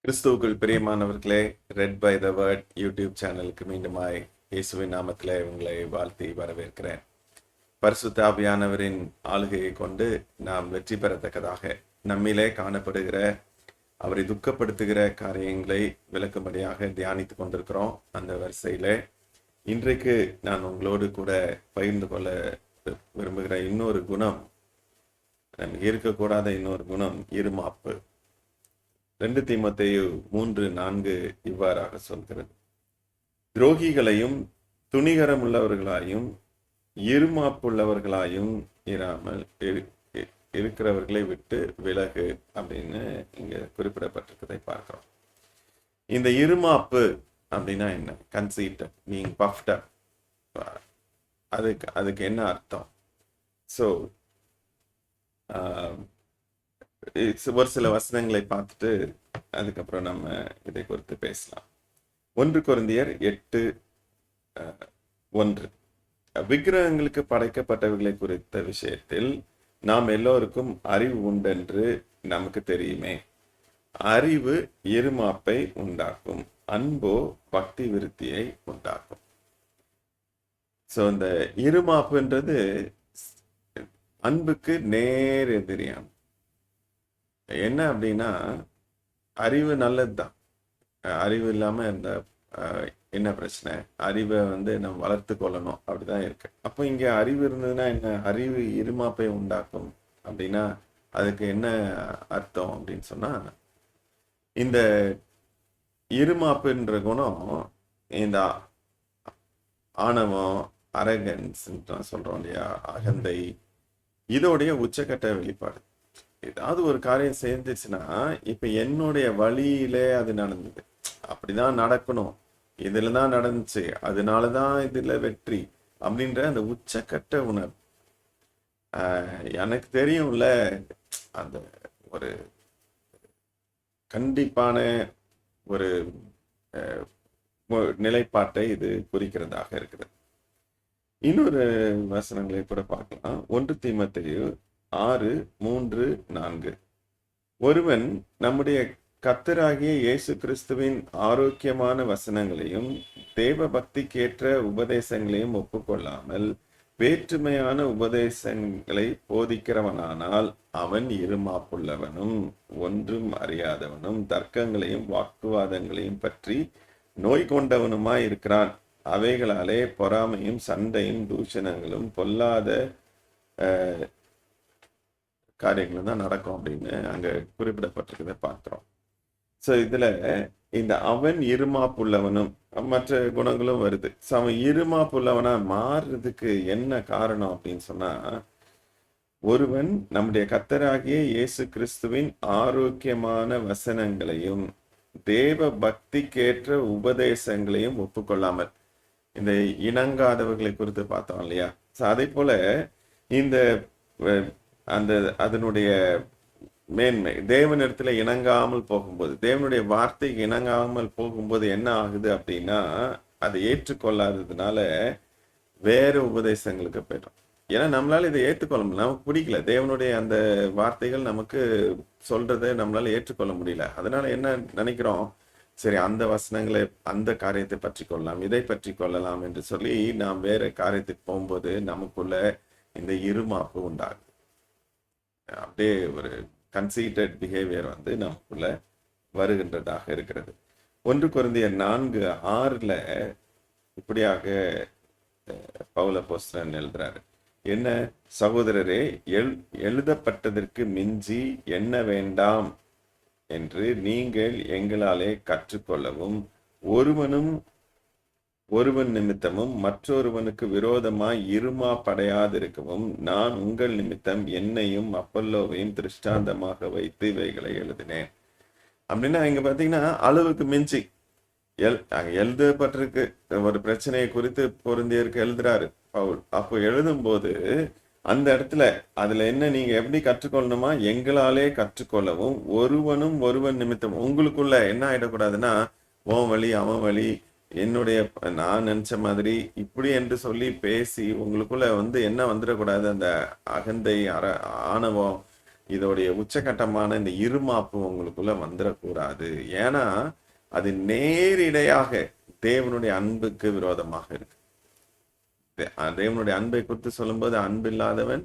கிறிஸ்துவுக்குள் பிரியமானவர்களே, red by the word YouTube சேனலுக்கு மீண்டுமாய் இயேசுவின் நாமத்திலே உங்களை வாழ்த்தி வரவேற்கிறேன். பரிசுத்த ஆவியானவரின் ஆளுகையை கொண்டு நாம் வெற்றி பெறத்தக்கதாக நம்மிலே காணப்படுகிற அவரை துக்கப்படுத்துகிற காரியங்களை விளக்கும்படியாக தியானித்து கொண்டிருக்கிறோம். அந்த வரிசையிலே இன்றைக்கு நான் உங்களோடு கூட பகிர்ந்து கொள்ள விரும்புகிற இன்னொரு குணம், நமக்கு இருக்கக்கூடாத இன்னொரு குணம் இருமாப்பு. 2 தீமோத்தேயு 3:4 இவ்வாறாக சொல்கிறது: துரோகிகளையும் துணிகரமுள்ளவர்களாயும் இருமாப்புள்ளவர்களாயும் இராமல் இருக்கிறவர்களை விட்டு விலகு அப்படின்னு இங்க குறிப்பிடப்பட்டிருக்கதை பார்க்கிறோம். இந்த இருமாப்பு அப்படின்னா என்ன? கன்சீட்டட், பீயிங் பஃப்ட் அப். அதுக்கு என்ன அர்த்தம்? ஸோ ஒரு சில வசனங்களை பார்த்துட்டு அதுக்கப்புறம் நம்ம இதை குறித்து பேசலாம். 1 கொரிந்தியர் 8:1. விக்கிரகங்களுக்கு படைக்கப்பட்டவைகளை குறித்த விஷயத்தில் நாம் எல்லோருக்கும் அறிவு உண்டென்று நமக்கு தெரியுமே. அறிவு இருமாப்பை உண்டாக்கும், அன்போ பக்தி விருத்தியை உண்டாக்கும். ஸோ இந்த இருமாப்புன்றது அன்புக்கு நேர் எதிரியாம். என்ன அப்படின்னா, அறிவு நல்லது தான். அறிவு இல்லாமல் இந்த என்ன பிரச்சனை? அறிவை நம்ம வளர்த்து கொள்ளணும், அப்படிதான் இருக்கு. அப்போ இங்கே அறிவு இருந்ததுன்னா என்ன? அறிவு இருமாப்பை உண்டாக்கும் அப்படின்னா அதுக்கு என்ன அர்த்தம் அப்படின்னு சொன்னா, இந்த இருமாப்புன்ற குணம் இந்த ஆணவம், அரகன்ஸ் சொல்றோம் இல்லையா, அகந்தை, இதோடைய உச்சக்கட்ட வெளிப்பாடு. ஏதாவது ஒரு காரியம் சேர்ந்துச்சுன்னா, இப்ப என்னுடைய வழியில அது நடந்தது, அப்படிதான் நடக்கணும், இதுல தான் நடந்துச்சு, அதனாலதான் இதுல வெற்றி அப்படின்ற அந்த உச்சக்கட்ட உணர்வு. எனக்கு தெரியும்ல, அந்த ஒரு கண்டிப்பான ஒரு நிலைப்பாட்டை இது குறிக்கிறதாக இருக்குது. இன்னொரு வசனங்களை கூட பார்க்கலாம். 1 தீமோத்தேயு 6:3-4. ஒருவன் நம்முடைய கர்த்தராகிய இயேசு கிறிஸ்துவின் ஆரோக்கியமான வசனங்களையும் தேவ பக்திக்கேற்ற உபதேசங்களையும் ஒப்புக்கொள்ளாமல் வேற்றுமையான உபதேசங்களை போதிக்கிறவனானால் அவன் இருமாப்புள்ளவனும் ஒன்றும் அறியாதவனும் தர்க்கங்களையும் வாக்குவாதங்களையும் பற்றி நோய் கொண்டவனுமாய் இருக்கிறான். அவைகளாலே பொறாமையும் சண்டையும் தூஷணங்களும் பொல்லாத காரியங்களும் தான் நடக்கும் அப்படின்னு அங்க குறிப்பிடப்பட்டிருக்கிறத பார்க்கிறோம். ஸோ இதுல இந்த அவன் இருமாப்புள்ளவனும் மற்ற குணங்களும் வருது. ஸோ அவன் இருமாப்புள்ளவனா மாறுறதுக்கு என்ன காரணம் அப்படின்னு சொன்னா, ஒருவன் நம்முடைய கர்த்தராகிய இயேசு கிறிஸ்துவின் ஆரோக்கியமான வசனங்களையும் தேவ பக்திக்கேற்ற உபதேசங்களையும் ஒப்புக்கொள்ளாமல், இந்த இணங்காதவர்களை குறித்து பார்த்தோம் இல்லையா. ஸோ அதே போல இந்த அதனுடைய மேன்மை, தேவனிடத்துல இணங்காமல் போகும்போது, தேவனுடைய வார்த்தைக்கு இணங்காமல் போகும்போது என்ன ஆகுது அப்படின்னா, அதை ஏற்றுக்கொள்ளாததுனால வேற உபதேசங்களுக்கு போயிடும். ஏன்னா நம்மளால இதை ஏற்றுக்கொள்ள முடியல, நமக்கு பிடிக்கல, தேவனுடைய அந்த வார்த்தைகள் நமக்கு சொல்றதை நம்மளால ஏற்றுக்கொள்ள முடியல. அதனால என்ன நினைக்கிறோம், சரி அந்த வசனங்களை, அந்த காரியத்தை பற்றி கொள்ளலாம், இதை பற்றி கொள்ளலாம் என்று சொல்லி நாம் வேற காரியத்துக்கு போகும்போது நமக்குள்ள இந்த இருமாப்பு உண்டாகுது. அப்படியே ஒரு கன்சீட்டட் பிஹேவியர் நமக்குள்ள வருகின்றதாக இருக்கிறது. 1 கொரிந்தியர் 4:6 இப்படியாக பவுல் அப்போஸ்தலன் எழுதுறாரு. என்ன? சகோதரரே, எழுதப்பட்டதற்கு மிஞ்சி என்ன வேண்டாம் என்று நீங்கள் எங்களாலே கற்றுக்கொள்ளவும், ஒருவன் நிமித்தமும் மற்றொருவனுக்கு விரோதமாய் இருமாப்படையாதிருக்கவும் நான் உங்கள் நிமித்தம் என்னையும் அப்பல்லோவையும் திருஷ்டாந்தமாக வைத்து இவைகளை எழுதினேன். அப்படின்னா இங்க பாத்தீங்கன்னா அளவுக்கு மிஞ்சி எழுதப்பட்டிருக்கு. ஒரு பிரச்சனையை குறித்து பொருந்தியருக்கு எழுதுறாரு பவுல். அப்போ எழுதும் போது அந்த இடத்துல அதுல என்ன, நீங்க எப்படி கற்றுக்கொள்ளணுமா, எங்களாலே கற்றுக்கொள்ளவும், ஒருவன் நிமித்தம், உங்களுக்குள்ள என்ன ஆயிடக்கூடாதுன்னா, உன் வழி அவன் வழி, என்னுடைய நான் நினைச்ச மாதிரி இப்படி என்று சொல்லி பேசி உங்களுக்குள்ள என்ன வந்துடக்கூடாது, அந்த அகந்தை, ஆணவம், இதோடைய உச்சகட்டமான இந்த இருமாப்பு உங்களுக்குள்ள வந்துடக்கூடாது. ஏன்னா அது நேரிடையாக தேவனுடைய அன்புக்கு விரோதமாக இருக்கு. தேவனுடைய அன்பை குறித்து சொல்லும்போது அன்பில்லாதவன்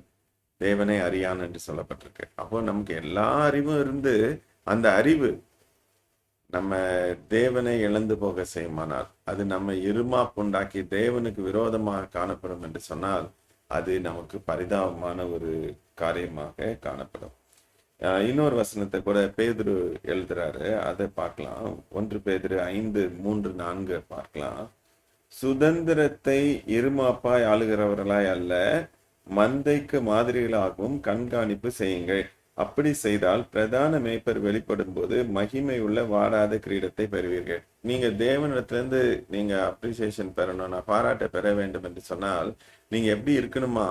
தேவனை அறியான் என்று சொல்லப்பட்டிருக்கு. அப்போ நமக்கு எல்லா அறிவும் இருந்து அந்த அறிவு நம்ம தேவனை இழந்து போக செய்யுமானால், அது நம்ம இருமாப்புண்டாக்கி தேவனுக்கு விரோதமாக காணப்படும் என்று சொன்னால், அது நமக்கு பரிதாபமான ஒரு காரியமாக காணப்படும். இன்னொரு வசனத்தை கூட பேதுரு எழுதுறாரு, அதை பார்க்கலாம். 1 பேதுரு 5:3-4 பார்க்கலாம். சுதந்திரத்தை இருமாப்பாய் ஆளுகிறவர்களாய் அல்ல, மந்தைக்கு மாதிரிகளாகவும் கண்காணிப்பு செய்யுங்கள். அப்படி செய்தால் பிரதான மேய்ப்பர் வெளிப்படும் போது மகிமை உள்ள வாடாத கிரீடத்தை பெறுவீர்கள். நீங்க தேவனிடத்திலிருந்து நீங்க அப்ரிசியேஷன் பெறணும்னா, பாராட்ட பெற வேண்டும் என்று சொன்னால், நீங்க எப்படி இருக்கணுமா,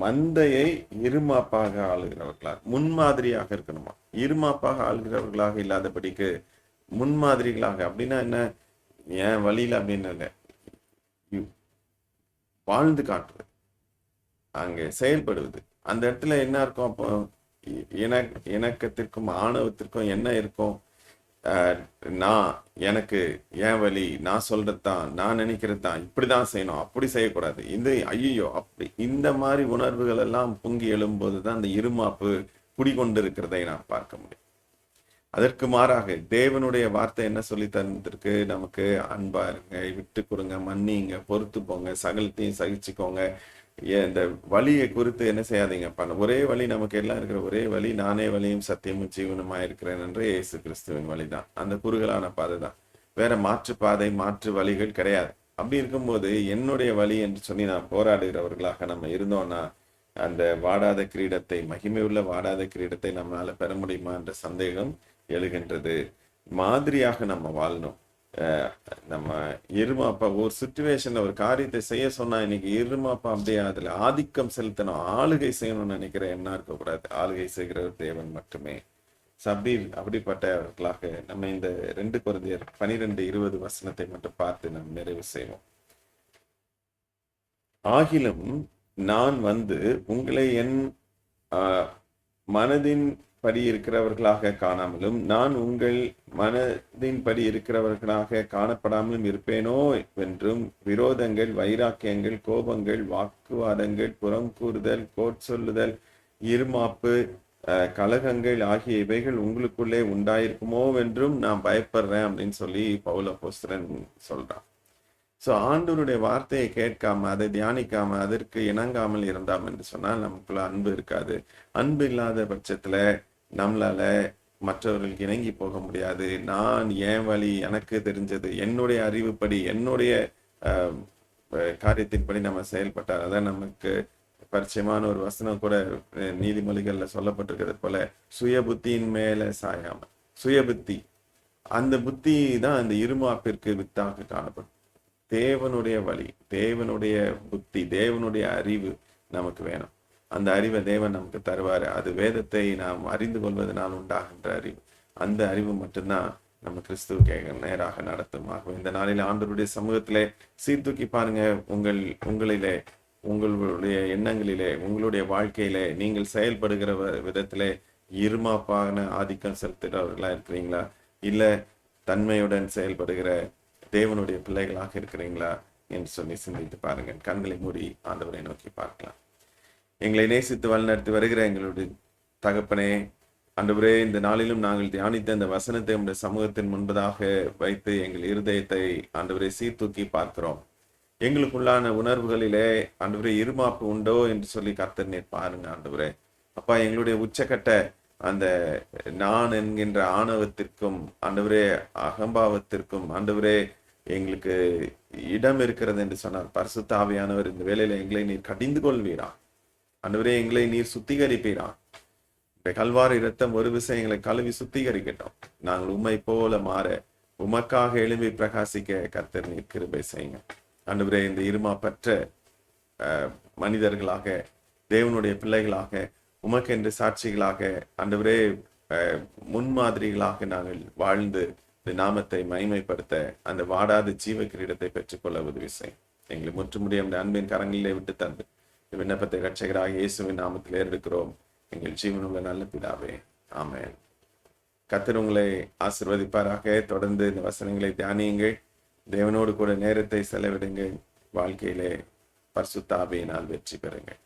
மந்தையை இருமாப்பாக ஆளுகிறவர்களாக, முன்மாதிரியாக இருக்கணுமா. இருமாப்பாக ஆளுகிறவர்களாக இல்லாதபடிக்கு முன்மாதிரிகளாக. அப்படின்னா என்ன, என் வழியில அப்படின்னு இல்லை, வாழ்ந்து காட்டுறது, அங்கே செயல்படுவது. அந்த இடத்துல என்ன இருக்கும், அப்போ இணக்கத்திற்கும் ஆணவத்திற்கும் என்ன இருக்கும், நான் எனக்கு என் வழி, நான் சொல்றதுதான், நான் நினைக்கிறது தான், இப்படிதான் செய்யணும், அப்படி செய்யக்கூடாது, இந்த ஐயோ அப்படி, இந்த மாதிரி உணர்வுகள் எல்லாம் பொங்கி எழும்போதுதான் அந்த இருமாப்பு குடிகொண்டு இருக்கிறதை நான் பார்க்க முடியும். அதற்கு மாறாக தேவனுடைய வார்த்தை என்ன சொல்லி தந்திருக்கு நமக்கு, அன்பா இருங்க, விட்டு கொடுங்க, மன்னிங்க, பொறுத்து போங்க, சகலத்தையும் சகிச்சுக்கோங்க. இந்த வழியை குறித்து என்ன செய்யாதீங்க, ஒரே வழி, நமக்கு எல்லாம் இருக்கிற ஒரே வழி, நானே வழியும் சத்தியமும் ஜீவனுமா இருக்கிறேன் என்று இயேசு கிறிஸ்துவின் வழிதான், அந்த குறுகலான பாதை தான். வேற மாற்று பாதை, மாற்று வழிகள் கிடையாது. அப்படி இருக்கும்போது என்னுடைய வழி என்று சொல்லி நான் போராடுகிறவர்களாக நம்ம இருந்தோம்னா, அந்த வாடாத கிரீடத்தை, மகிமை உள்ள வாடாத கிரீடத்தை நம்மளால பெற முடியுமா என்ற சந்தேகம் எழுகின்றது. மாதிரியாக நம்ம வாழணும். நம்ம இருமாப்பா ஒரு சிச்சுவேஷன்ல ஒரு காரியத்தை செய்ய சொன்னா, இன்னைக்கு இருமாப்பா அப்படியே அதுல ஆதிக்கம் செலுத்தணும், ஆளுகை செய்யணும்னு நினைக்கிற எண்ணம் இருக்கக்கூடாது. ஆளுகை செய்கிற தேவன் மட்டுமே. அப்படிப்பட்டவர்களாக நம்ம இந்த 2 கொரிந்தியர் 12:20 வசனத்தை மட்டும் பார்த்து நம்ம நிறைவு செய்வோம். ஆகிலும் நான் வந்து உங்களை என் மனதின் படி இருக்கிறவர்களாக காணாமலும், நான் உங்கள் மனதின் படி இருக்கிறவர்களாக காணப்படாமலும் இருப்பேனோ என்றும், விரோதங்கள், வைராக்கியங்கள், கோபங்கள், வாக்குவாதங்கள், புறம் கூறுதல், கோட்சொல்லுதல், இருமாப்பு, கலகங்கள் ஆகிய இவைகள் உங்களுக்குள்ளே உண்டாயிருக்குமோ என்றும் நான் பயப்படுறேன் அப்படின்னு சொல்லி பவுல் அப்போஸ்தலன் சொல்றான். ஸோ ஆண்டவருடைய வார்த்தையை கேட்காம, அதை தியானிக்காம, அதற்கு இணங்காமல் இருந்தாம் என்று சொன்னால் நமக்குள்ள அன்பு இருக்காது. அன்பு இல்லாத பட்சத்துல நம்மளால மற்றவர்களுக்கு இணங்கி போக முடியாது. நான் என் வழி, எனக்கு தெரிஞ்சது, என்னுடைய அறிவுப்படி, என்னுடைய காரியத்தின்படி நம்ம செயல்பட்டால், அதான் நமக்கு பரிச்சயமான ஒரு வசனம் கூட நீதிமொழிகள்ல சொல்லப்பட்டிருக்கிறது போல, சுய புத்தியின் மேல சாயாம, சுய புத்தி, அந்த புத்தி தான் அந்த இருமாப்பிற்கு வித்தாக காணப்படும். தேவனுடைய வழி, தேவனுடைய புத்தி, தேவனுடைய அறிவு நமக்கு வேணும். அந்த அறிவை தேவன் நமக்கு தருவாரு. அது வேதத்தை நாம் அறிந்து கொள்வதனால் உண்டாகின்ற அறிவு. அந்த அறிவு மட்டும்தான் நம்ம கிறிஸ்துவுக்கு நேராக நடத்தும். ஆகும் இந்த நாளில் ஆண்டவருடைய சமூகத்திலே சீர்தூக்கி பாருங்க. உங்களிலே, உங்களுடைய எண்ணங்களிலே, உங்களுடைய வாழ்க்கையிலே, நீங்கள் செயல்படுகிற விதத்திலே இருமாப்பான ஆதிக்கம் செலுத்துகிறவர்களா இருக்கிறீங்களா, இல்ல தன்மையுடன் செயல்படுகிற தேவனுடைய பிள்ளைகளாக இருக்கிறீங்களா என்று சொல்லி சிந்தித்து பாருங்க. கண்களை மூடி ஆண்டவரை நோக்கி பார்க்கலாம். எங்களை நேசித்து வழிநடத்தி வருகிற எங்களுடைய தகப்பனே, ஆண்டவரே, இந்த நாளிலும் நாங்கள் தியானித்த இந்த வசனத்தை உடைய சமூகத்தின் முன்பதாக வைத்து எங்கள் இருதயத்தை ஆண்டவரை சீர்தூக்கி பார்க்கிறோம். எங்களுக்குள்ளான உணர்வுகளிலே ஆண்டவரே இருமாப்பு உண்டோ என்று சொல்லி கர்த்தர் நீர் பாருங்க ஆண்டவரே. அப்பா, எங்களுடைய உச்சக்கட்ட அந்த நான் என்கின்ற ஆணவத்திற்கும் ஆண்டவரே அகம்பாவத்திற்கும் ஆண்டவரே எங்களுக்கு இடம் இருக்கிறது என்று சொன்னார். பரிசுத்த ஆவியானவர் இந்த வேளையில எங்களை நீர் கடிந்து கொள்வீரா ஆண்டவரே, எங்களை நீர் சுத்திகரிப்பீரா. கல்வாரி இரத்தம் ஒரு விஷயம் எங்களை கழுவி சுத்திகரிக்கட்டும். நாங்கள் உம்மை போல மாற, உமக்காக எழும்பி பிரகாசிக்க கர்த்தர் நீர் கிருபை செய்யுங்க ஆண்டவரே. இந்த இருமாப்பற்ற மனிதர்களாக, தேவனுடைய பிள்ளைகளாக, உமக்கென்று சாட்சிகளாக ஆண்டவரே, முன்மாதிரிகளாக நாங்கள் வாழ்ந்து இந்த நாமத்தை மகிமைப்படுத்த அந்த வாடாத ஜீவ கிரீடத்தை பெற்றுக்கொள்ள உதவி செய்யும். எங்களை முற்றுமுடிய அந்த அன்பின் கரங்களிலே விட்டு தந்து விண்ணப்பத்தை இரட்சகராகிய இயேசுவின் நாமத்தில் ஏறெடுக்கிறோம் எங்கள் ஜீவனுள்ள நல்ல பிதாவே, ஆமென். கர்த்தர் உங்களை ஆசீர்வதிப்பாராக. தொடர்ந்து இந்த வசனங்களை தியானியுங்கள். தேவனோடு கூட நேரத்தை செலவிடுங்கள். வாழ்க்கையிலே பரிசுத்த ஆவியினால் வெற்றி பெறுங்கள்.